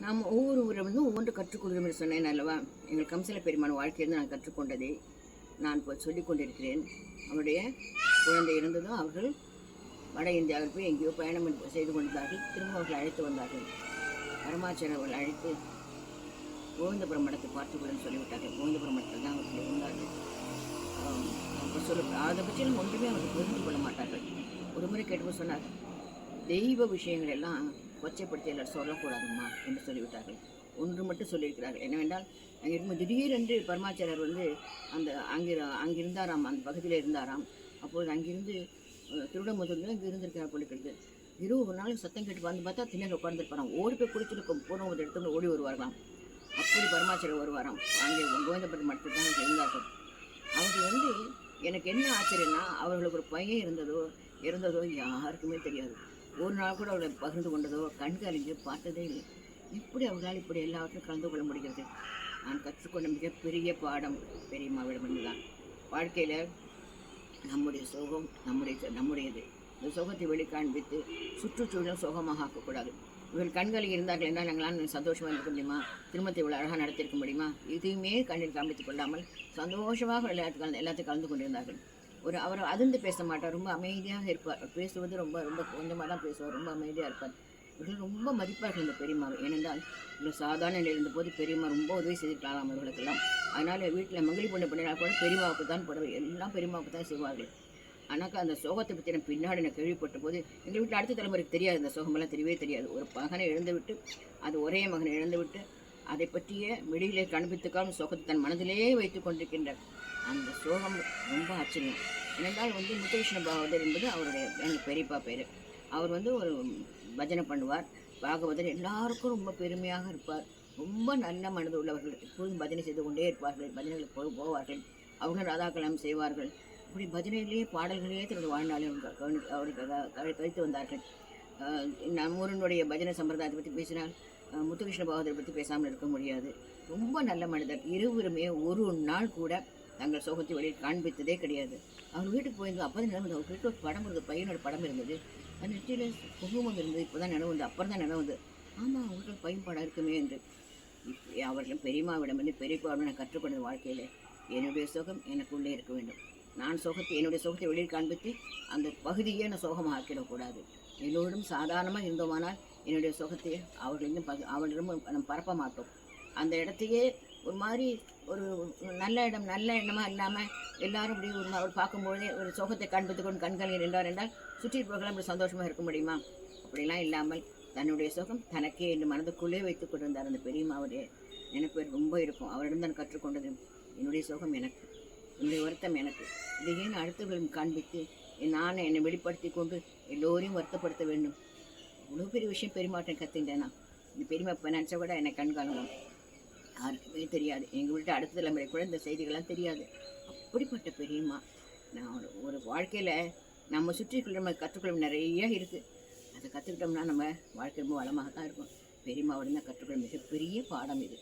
நாம் ஒவ்வொரு வந்து ஒவ்வொன்று கற்றுக்கொள்கிறோம் என்று சொன்னேன் அல்லவா. எங்கள் கம்சல பெருமான வாழ்க்கையிலிருந்து நான் கற்றுக்கொண்டதை நான் இப்போ சொல்லிக் கொண்டிருக்கிறேன். அவருடைய குழந்தை இருந்ததும் அவர்கள் வட இந்தியாவில் போய் எங்கேயோ பயணம் செய்து கொண்டார்கள். திரும்ப அவர்கள் அழைத்து வந்தார்கள். பரமாச்சாரியர் அவர்கள் அழைத்து கோவிந்தபுரம் மடத்தை பார்த்துக்கொள்ளுன்னு சொல்லிவிட்டார்கள். கோவிந்தபுரம் மடத்தில் தான் அவர்கள் இருந்தார்கள். அதை பற்றி ஒன்றுமே அவர்கள் புரிந்து கொள்ள மாட்டார்கள். ஒரு முறை கேட்டு சொன்னார், தெய்வ விஷயங்கள் எல்லாம் கொச்சைப்படுத்தி எல்லாரும் சொல்லக்கூடாதும்மா என்று சொல்லிவிட்டார்கள். ஒன்று மட்டும் சொல்லியிருக்கிறார்கள். என்னவென்றால் அங்கே இருக்கும் திடீரென்று பரமாச்சாரியர் வந்து அங்கிருந்தாராம், அந்த பகுதியில் இருந்தாராம். அப்பொழுது அங்கிருந்து திருடமுதல் இங்கே இருந்திருக்கிறார் போலிக்கிறது. ஒரு நாள் சத்தம் கேட்டு வந்து பார்த்தா திண்ணல் உட்கார்ந்துருப்பாராம். ஓடி போய் குடிச்சிருக்கும் போன ஒரு இடத்துல ஓடி வருவார்களாம். அப்படி பரமாச்சாரியர் வருவாராம். அங்கே கோவிந்தபுரம் மடத்தில் தான் இருந்தார்கள். அவர்கள் வந்து எனக்கு என்ன ஆச்சரியன்னா, அவர்களுக்கு ஒரு பையன் இருந்ததோ யாருக்குமே தெரியாது. ஒரு நாள் கூட அவளை பகிர்ந்து கொண்டதோ கண்காணிஞ்சு பார்த்ததே இல்லை. எப்படி அவர்களால் இப்படி எல்லாவற்றையும் கலந்து கொள்ள முடிகிறது? நான் கற்றுக்கொண்ட மிகப்பெரிய பாடம் பெரியம்மாவிடமிருந்து தான். வாழ்க்கையில் நம்முடைய சோகம் நம்முடையது. இந்த சோகத்தை வெளிக்காண்பித்து சுற்றுச்சூழலும் சோகமாக ஆக்கக்கூடாது. இவர்கள் கண்களில் இருந்தார்கள் என்றால் நாங்களாம் சந்தோஷமாக இருக்க முடியுமா? திருமணத்தை இவ்வளோ அழகாக நடத்தியிருக்க முடியுமா? இதுவுமே கண்ணில் காண்பித்துக் கொள்ளாமல் சந்தோஷமாக எல்லாத்தையும் கலந்து கொண்டிருந்தார்கள். அவர் அதிர்ந்து பேச மாட்டார். ரொம்ப அமைதியாக இருப்பார். பேசுவது ரொம்ப ரொம்ப கொஞ்சமாக தான் பேசுவார். ரொம்ப அமைதியாக இருப்பார். இவர்கள் ரொம்ப மதிப்பார்கள் இந்த பெரியம்மாவை. ஏனென்றால் இவ்வளோ சாதாரண நிலையில் இருந்தபோது பெரியம்மா ரொம்ப உதவி செய்திருக்கலாம் அவர்களுக்கெல்லாம். அதனால் வீட்டில் மங்களி பொண்ணு பண்ணினால் கூட பெரியம்மாவுக்கு தான் புடவை எல்லாம் பெரியம்மாவுக்கு தான் செய்வார்கள். ஆனாக்கா அந்த சோகத்தை பற்றி நான் பின்னாடி நான் கேள்விப்பட்ட போது எங்கள் வீட்டில் அடுத்த தலைமுறைக்கு தெரியாது. இந்த சோகமெல்லாம் தெரியவே தெரியாது. ஒரு மகனை இழந்துவிட்டு, அது ஒரே மகனை இழந்துவிட்டு அதை பற்றிய வெளியிலே காண்பித்துக்காமல் சோகத்தை தன் மனதிலேயே வைத்து கொண்டிருக்கின்ற அந்த சோகம் ரொம்ப ஆச்சரியம். ஏனென்றால் வந்து முத்துகிருஷ்ண பாகவதர் என்பது அவருடைய எங்கள் பெரியப்பா பேர். அவர் வந்து ஒரு பஜனை பண்ணுவார். பாகவதர் எல்லாருக்கும் ரொம்ப பெருமையாக இருப்பார். ரொம்ப நல்ல மனது உள்ளவர்கள். எப்போதும் பஜனை செய்து கொண்டே இருப்பார்கள். பஜனைகளுக்கு போவார்கள். அவர்களும் ராதாகலாம் செய்வார்கள். இப்படி பஜனையிலேயே பாடல்களையே தனது வாழ்நாளில் அவர்கள் கழித்து வந்தார்கள். நம்மூரனுடைய பஜனை சம்பிரதாயத்தை பற்றி பேசினால் முத்துகிருஷ்ண பாகவதரை பற்றி பேசாமல் இருக்க முடியாது. ரொம்ப நல்ல மனிதர். இருவருமே ஒரு நாள் கூட தங்கள் சோகத்தை வெளியில் காண்பித்ததே கிடையாது. அவங்க வீட்டுக்கு போயிருந்தது அப்போ தான் நினைவு. அவர் வீட்டு ஒரு படம் இருந்தது, பையனோட படம் இருந்தது. அந்த நெற்றியில் குங்குமம் இருந்தது. இப்போ தான் நினைவு வந்து, அப்புறம் தான் நினைவு வந்து, ஆமாம் அவங்களுக்கு பையன் படம் இருக்குமே என்று. அவர்களும் பெரியம்மாவிடம் வந்து பெரியப்பாவிடம் நான் கற்றுக்கொண்ட வாழ்க்கையில் என்னுடைய சோகம் எனக்குள்ளே இருக்க வேண்டும். நான் என்னுடைய சோகத்தை வெளியில் காண்பித்து அந்த பகுதியே நான் சோகமாக ஆக்கிடக்கூடாது. எல்லோரும் சாதாரணமாக இருந்தோமானால் என்னுடைய சோகத்தை அவர்களிடம் நம்ம பரப்ப மாட்டோம். அந்த இடத்தையே ஒரு மாதிரி ஒரு நல்ல எண்ணமாக இல்லாமல் எல்லாரும் இப்படி அவர் பார்க்கும்போதே ஒரு சோகத்தை காண்பித்து கொண்டு கண்களில் நின்றார் என்றால் சுற்றி இருப்பவர்களும் அப்படி சந்தோஷமாக இருக்க முடியுமா? அப்படிலாம் இல்லாமல் தன்னுடைய சோகம் தனக்கே என்று மனதுக்குள்ளே வைத்துக் கொண்டிருந்தார். அந்த பெரியம்மாவுடைய நினைப்பு ரொம்ப இருக்கும். அவரிடம் தான் கற்றுக்கொண்டது. என்னுடைய சோகம் எனக்கு, என்னுடைய வருத்தம் எனக்கு. இதை ஏன் அடுத்தவர்களும் காண்பித்து என்னை வெளிப்படுத்தி கொண்டு எல்லோரையும் வருத்தப்படுத்த வேண்டும்? இவ்வளோ பெரிய விஷயம் பெரியமாட்டம் கற்றுட்டேன்னா இந்த பெரியமா இப்போ நினச்சா கூட என்னை கண்காணுவோம். யாருக்குமே தெரியாது. எங்கள் வீட்டு அடுத்த தலைமுறை கூட இந்த செய்திகள்லாம் தெரியாது. அப்படிப்பட்ட பெரியம்மா. நான் ஒரு வாழ்க்கையில் நம்ம சுற்றிக்குள்ள நம்ம கற்றுக்கொள்ள நிறைய இருக்குது. அதை கற்றுக்கிட்டோம்னா நம்ம வாழ்க்கை ரொம்ப வளமாக தான் இருக்கும். பெரியம்மாவோட தான் கற்றுக்கொள்ள மிகப்பெரிய பாடம் இது.